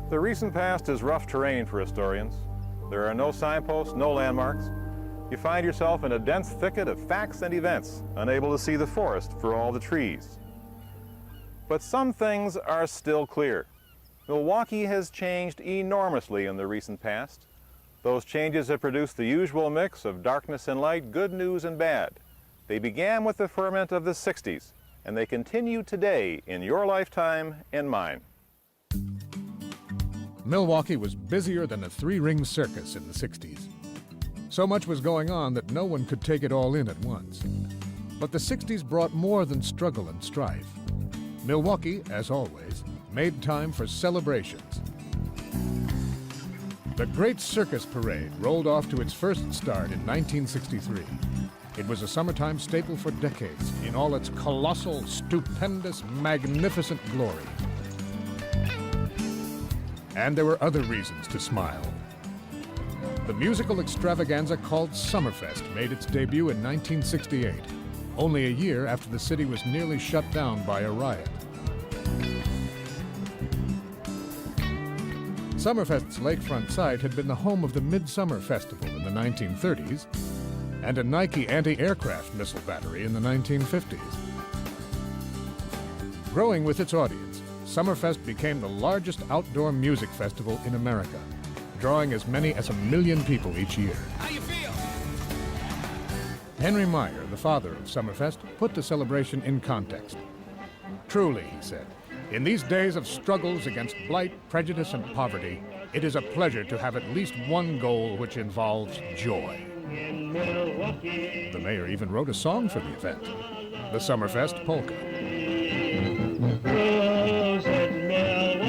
The recent past is rough terrain for historians. There are no signposts, no landmarks. You find yourself in a dense thicket of facts and events, unable to see the forest for all the trees. But some things are still clear. Milwaukee has changed enormously in the recent past. Those changes have produced the usual mix of darkness and light, good news and bad. They began with the ferment of the 60s, and they continue today in your lifetime and mine. Milwaukee was busier than a three-ring circus in the 60s. So much was going on that no one could take it all in at once. But the 60s brought more than struggle and strife. Milwaukee, as always, made time for celebrations. The Great Circus Parade rolled off to its first start in 1963. It was a summertime staple for decades in all its colossal, stupendous, magnificent glory. And there were other reasons to smile. The musical extravaganza called Summerfest made its debut in 1968, only a year after the city was nearly shut down by a riot. Summerfest's lakefront site had been the home of the Midsummer Festival in the 1930s and a Nike anti-aircraft missile battery in the 1950s. Growing with its audience, Summerfest became the largest outdoor music festival in America, drawing as many as 1 million people each year. How you feel? Henry Meyer, the father of Summerfest, put the celebration in context. Truly, he said, in these days of struggles against blight, prejudice, and poverty, it is a pleasure to have at least one goal which involves joy. The mayor even wrote a song for the event, the Summerfest Polka.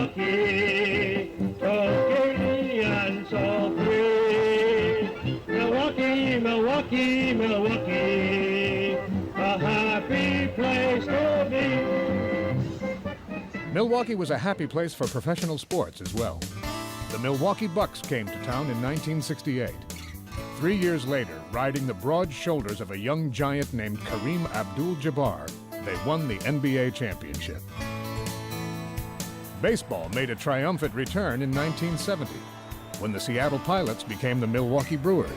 Milwaukee, so gay and so free. Milwaukee, Milwaukee, Milwaukee, a happy place to be. Milwaukee was a happy place for professional sports as well. The Milwaukee Bucks came to town in 1968. 3 years later, riding the broad shoulders of a young giant named Kareem Abdul-Jabbar, they won the NBA championship. Baseball made a triumphant return in 1970, when the Seattle Pilots became the Milwaukee Brewers.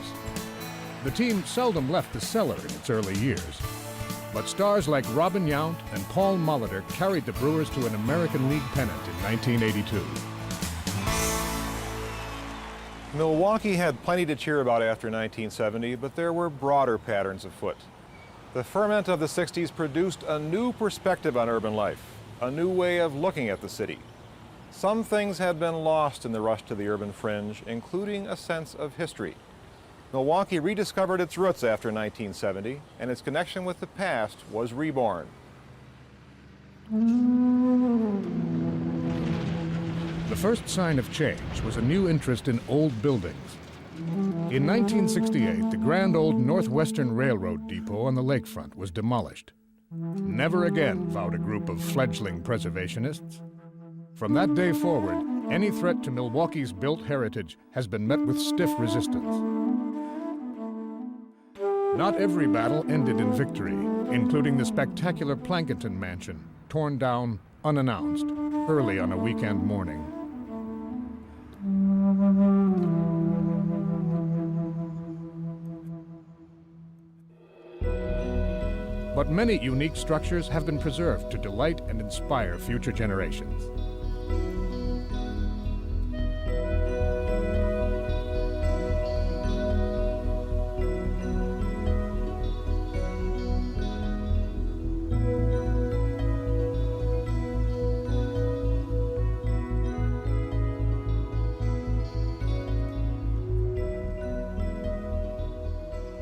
The team seldom left the cellar in its early years, but stars like Robin Yount and Paul Molitor carried the Brewers to an American League pennant in 1982. Milwaukee had plenty to cheer about after 1970, but there were broader patterns afoot. The ferment of the 60s produced a new perspective on urban life, a new way of looking at the city. Some things had been lost in the rush to the urban fringe, including a sense of history. Milwaukee rediscovered its roots after 1970, and its connection with the past was reborn. The first sign of change was a new interest in old buildings. In 1968, the grand old Northwestern Railroad depot on the lakefront was demolished. Never again, vowed a group of fledgling preservationists. From that day forward, any threat to Milwaukee's built heritage has been met with stiff resistance. Not every battle ended in victory, including the spectacular Plankinton Mansion, torn down unannounced, early on a weekend morning. But many unique structures have been preserved to delight and inspire future generations.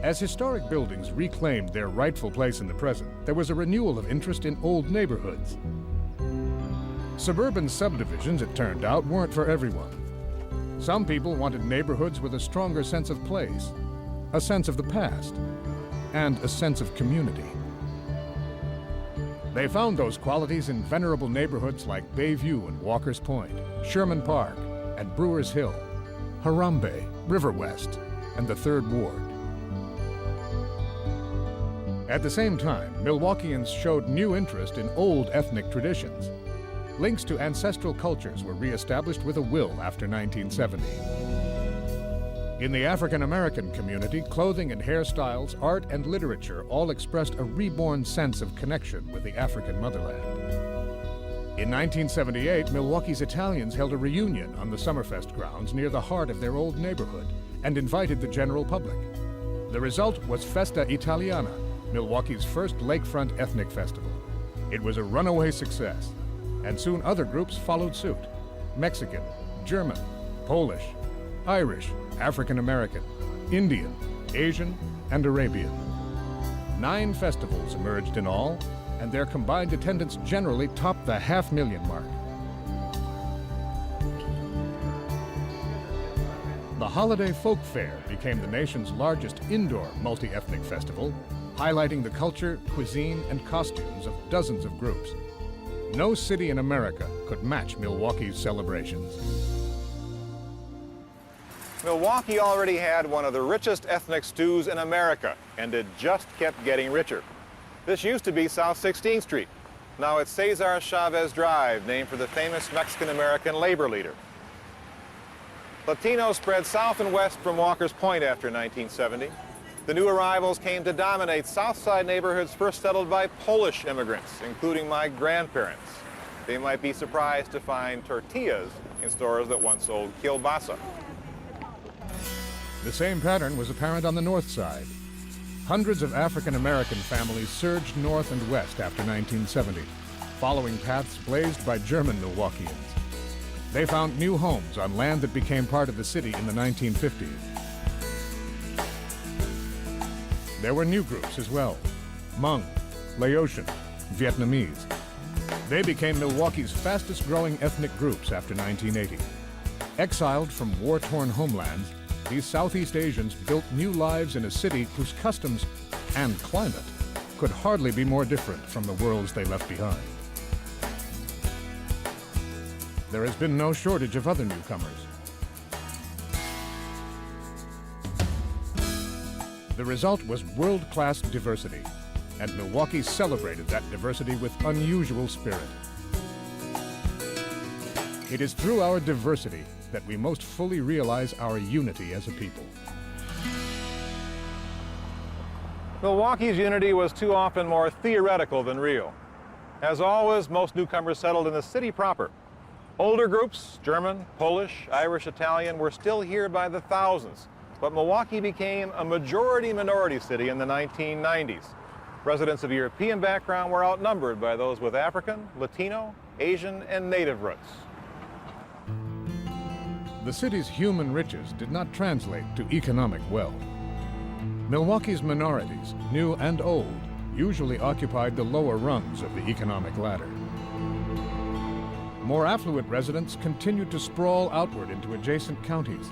As historic buildings reclaimed their rightful place in the present, there was a renewal of interest in old neighborhoods. Suburban subdivisions, it turned out, weren't for everyone. Some people wanted neighborhoods with a stronger sense of place, a sense of the past, and a sense of community. They found those qualities in venerable neighborhoods like Bayview and Walker's Point, Sherman Park, and Brewers Hill, Harambe, River West, and the Third Ward. At the same time, Milwaukeeans showed new interest in old ethnic traditions. Links to ancestral cultures were reestablished with a will after 1970. In the African American community, clothing and hairstyles, art and literature all expressed a reborn sense of connection with the African motherland. In 1978, Milwaukee's Italians held a reunion on the Summerfest grounds near the heart of their old neighborhood and invited the general public. The result was Festa Italiana, Milwaukee's first lakefront ethnic festival. It was a runaway success, and soon other groups followed suit: Mexican, German, Polish, Irish, African American, Indian, Asian, and Arabian. 9 festivals emerged in all, and their combined attendance generally topped the 500,000 mark. The Holiday Folk Fair became the nation's largest indoor multi-ethnic festival, highlighting the culture, cuisine, and costumes of dozens of groups. No city in America could match Milwaukee's celebrations. Milwaukee already had one of the richest ethnic stews in America, and it just kept getting richer. This used to be South 16th Street. Now it's Cesar Chavez Drive, named for the famous Mexican-American labor leader. Latinos spread south and west from Walker's Point after 1970. The new arrivals came to dominate South Side neighborhoods first settled by Polish immigrants, including my grandparents. They might be surprised to find tortillas in stores that once sold kielbasa. The same pattern was apparent on the north side. Hundreds of African-American families surged north and west after 1970, following paths blazed by German Milwaukeeans. They found new homes on land that became part of the city in the 1950s. There were new groups as well: Hmong, Laotian, Vietnamese. They became Milwaukee's fastest-growing ethnic groups after 1980. Exiled from war-torn homelands, these Southeast Asians built new lives in a city whose customs and climate could hardly be more different from the worlds they left behind. There has been no shortage of other newcomers. The result was world-class diversity, and Milwaukee celebrated that diversity with unusual spirit. It is through our diversity that we most fully realize our unity as a people. Milwaukee's unity was too often more theoretical than real. As always, most newcomers settled in the city proper. Older groups, German, Polish, Irish, Italian, were still here by the thousands, but Milwaukee became a majority-minority city in the 1990s. Residents of European background were outnumbered by those with African, Latino, Asian, and Native roots. The city's human riches did not translate to economic wealth. Milwaukee's minorities, new and old, usually occupied the lower rungs of the economic ladder. More affluent residents continued to sprawl outward into adjacent counties,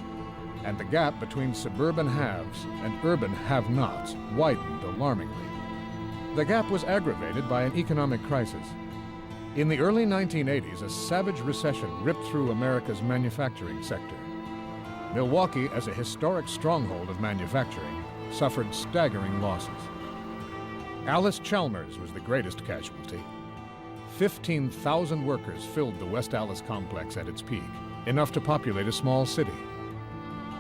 and the gap between suburban haves and urban have-nots widened alarmingly. The gap was aggravated by an economic crisis. In the early 1980s, a savage recession ripped through America's manufacturing sector. Milwaukee, as a historic stronghold of manufacturing, suffered staggering losses. Alice Chalmers was the greatest casualty. 15,000 workers filled the West Allis complex at its peak, enough to populate a small city.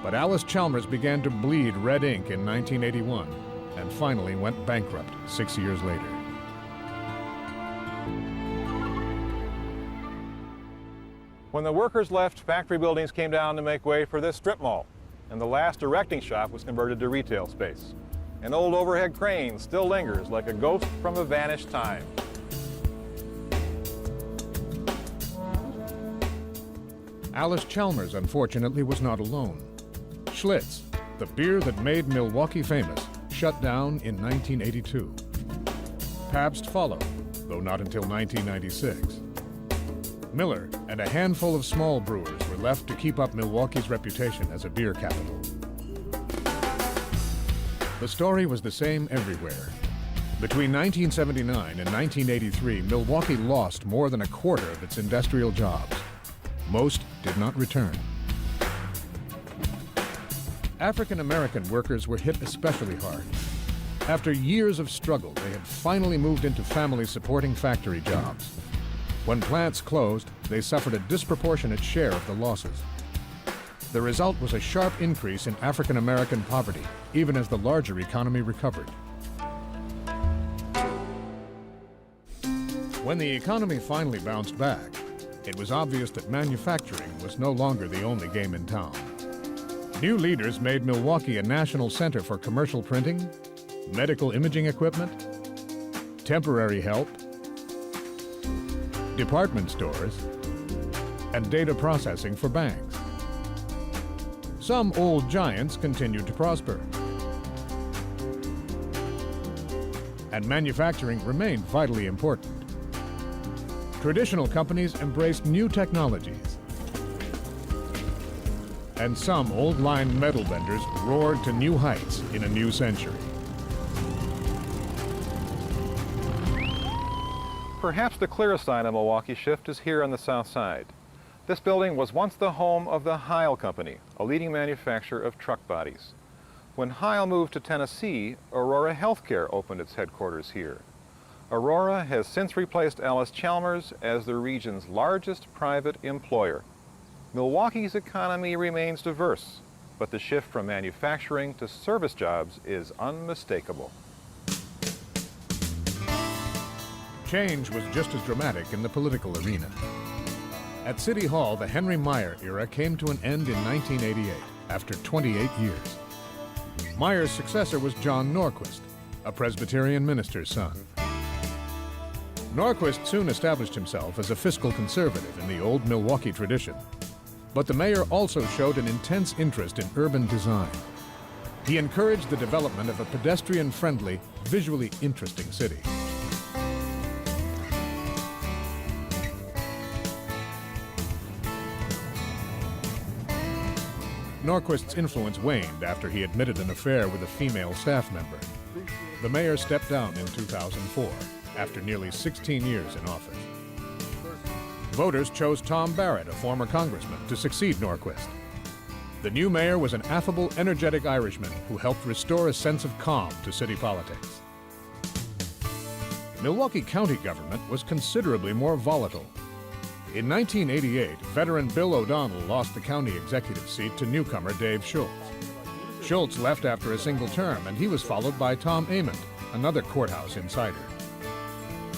But Alice Chalmers began to bleed red ink in 1981 and finally went bankrupt 6 years later. When the workers left, factory buildings came down to make way for this strip mall, and the last erecting shop was converted to retail space. An old overhead crane still lingers like a ghost from a vanished time. Alice Chalmers, unfortunately, was not alone. Schlitz, the beer that made Milwaukee famous, shut down in 1982. Pabst followed, though not until 1996. Miller and a handful of small brewers were left to keep up Milwaukee's reputation as a beer capital. The story was the same everywhere. Between 1979 and 1983, Milwaukee lost more than a quarter of its industrial jobs. Most did not return. African American workers were hit especially hard. After years of struggle, they had finally moved into family-supporting factory jobs. When plants closed, they suffered a disproportionate share of the losses. The result was a sharp increase in African American poverty, even as the larger economy recovered. When the economy finally bounced back, it was obvious that manufacturing was no longer the only game in town. New leaders made Milwaukee a national center for commercial printing, medical imaging equipment, temporary help, department stores, and data processing for banks. Some old giants continued to prosper, and manufacturing remained vitally important. Traditional companies embraced new technologies, and some old-line metal vendors roared to new heights in a new century. Perhaps the clearest sign of Milwaukee's shift is here on the south side. This building was once the home of the Heil Company, a leading manufacturer of truck bodies. When Heil moved to Tennessee, Aurora Healthcare opened its headquarters here. Aurora has since replaced Alice Chalmers as the region's largest private employer. Milwaukee's economy remains diverse, but the shift from manufacturing to service jobs is unmistakable. Change was just as dramatic in the political arena. At City Hall, the Henry Meyer era came to an end in 1988, after 28 years. Meyer's successor was John Norquist, a Presbyterian minister's son. Norquist soon established himself as a fiscal conservative in the old Milwaukee tradition. But the mayor also showed an intense interest in urban design. He encouraged the development of a pedestrian-friendly, visually interesting city. Norquist's influence waned after he admitted an affair with a female staff member. The mayor stepped down in 2004, after nearly 16 years in office. Voters chose Tom Barrett, a former congressman, to succeed Norquist. The new mayor was an affable, energetic Irishman who helped restore a sense of calm to city politics. Milwaukee County government was considerably more volatile. In 1988, veteran Bill O'Donnell lost the county executive seat to newcomer Dave Schultz. Schultz left after a single term, and he was followed by Tom Ament, another courthouse insider.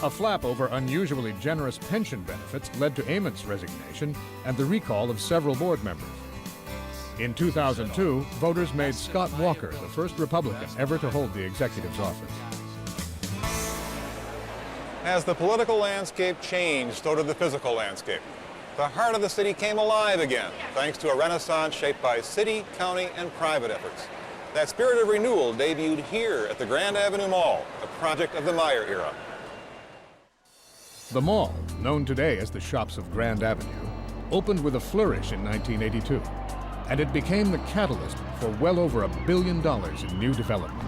A flap over unusually generous pension benefits led to Ament's resignation and the recall of several board members. In 2002, voters made Scott Walker the first Republican ever to hold the executive's office. As the political landscape changed, so did the physical landscape. The heart of the city came alive again, thanks to a renaissance shaped by city, county, and private efforts. That spirit of renewal debuted here at the Grand Avenue Mall, a project of the Meyer era. The mall, known today as the Shops of Grand Avenue, opened with a flourish in 1982, and it became the catalyst for well over $1 billion in new development.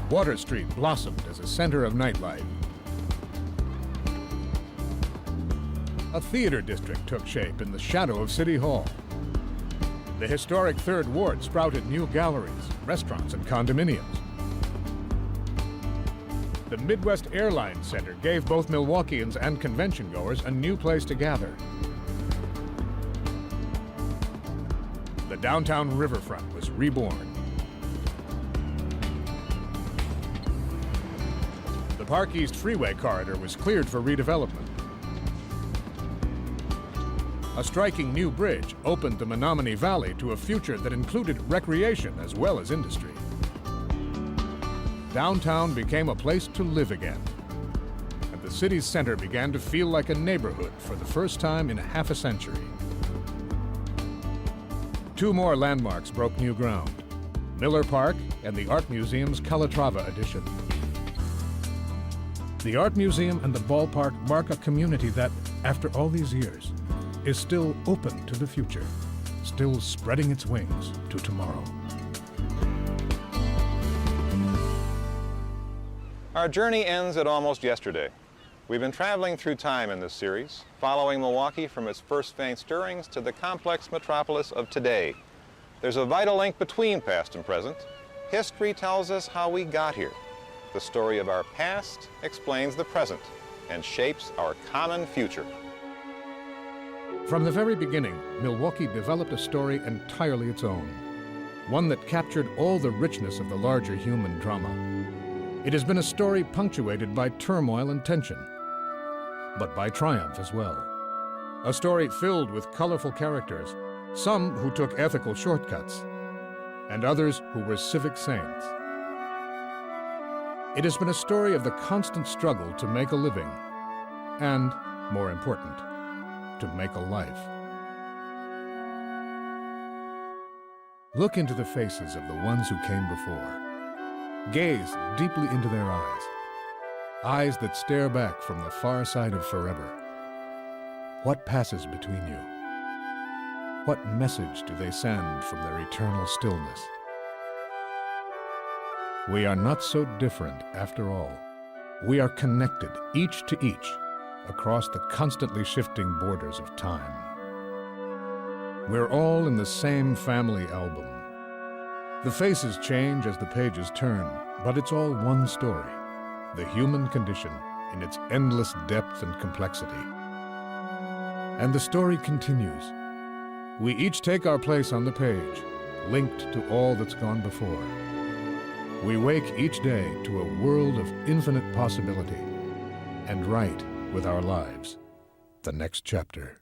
Water Street blossomed as a center of nightlife. A theater district took shape in the shadow of City Hall. The historic Third Ward sprouted new galleries, restaurants, and condominiums. The Midwest Airlines Center gave both Milwaukeeans and convention-goers a new place to gather. The downtown riverfront was reborn. The Park East Freeway corridor was cleared for redevelopment. A striking new bridge opened the Menominee Valley to a future that included recreation as well as industry. Downtown became a place to live again, and the city's center began to feel like a neighborhood for the first time in half a century. Two more landmarks broke new ground: Miller Park and the Art Museum's Calatrava addition. The Art Museum and the ballpark mark a community that, after all these years, is still open to the future, still spreading its wings to tomorrow. Our journey ends at almost yesterday. We've been traveling through time in this series, following Milwaukee from its first faint stirrings to the complex metropolis of today. There's a vital link between past and present. History tells us how we got here. The story of our past explains the present and shapes our common future. From the very beginning, Milwaukee developed a story entirely its own, one that captured all the richness of the larger human drama. It has been a story punctuated by turmoil and tension, but by triumph as well. A story filled with colorful characters, some who took ethical shortcuts, and others who were civic saints. It has been a story of the constant struggle to make a living, and, more important, to make a life. Look into the faces of the ones who came before. Gaze deeply into their eyes, eyes that stare back from the far side of forever. What passes between you? What message do they send from their eternal stillness? We are not so different after all. We are connected, each to each, across the constantly shifting borders of time. We're all in the same family album. The faces change as the pages turn, but it's all one story, the human condition in its endless depth and complexity. And the story continues. We each take our place on the page, linked to all that's gone before. We wake each day to a world of infinite possibility and write with our lives the next chapter.